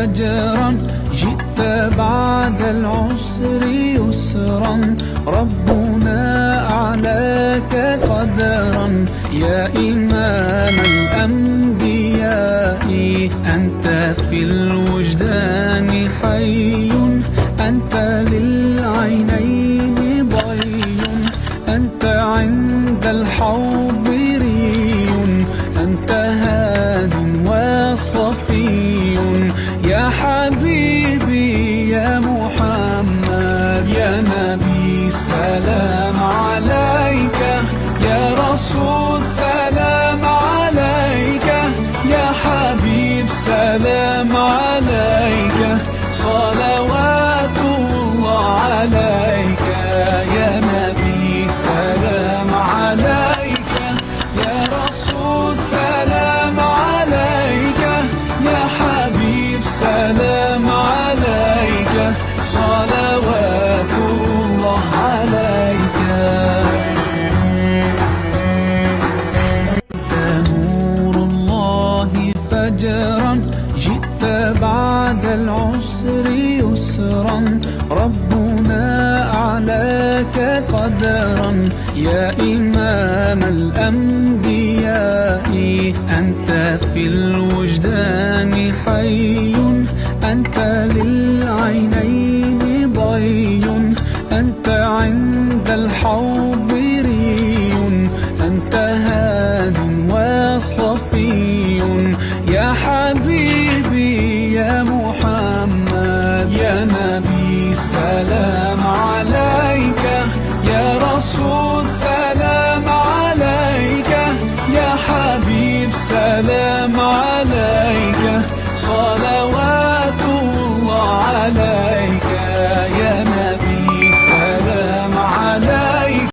فجرا، جئت بعد العسر يسرا، ربنا أعلاك قدرا. يا إمام الأنبياء أنت في الوجدان حي، أنت للعينين ضي، أنت عند الحوض ري، أنت هاد وصفي. يا حبيبي يا محمد، يا نبي سلام عليك، يا رسول سلام عليك، يا حبيب سلام عليك، صلوات الله عليك. يا نبي سلام عليك، يا رسول سلام عليك، يا حبيب سلام عليك، صلوات الله عليك. أنت نور الله فجرا، جئت بعد العسر يسرا، ربنا أعلاك قدرا. يا إمام الأنبياء أنت في الوجدان حي، أنت للعينين ضي، أنت عند الحوض ري، أنت هاد وصفي. يا حبيبي يا محمد، يا نبي سلام عليك، يا رسول سلام عليك، يا حبيب سلام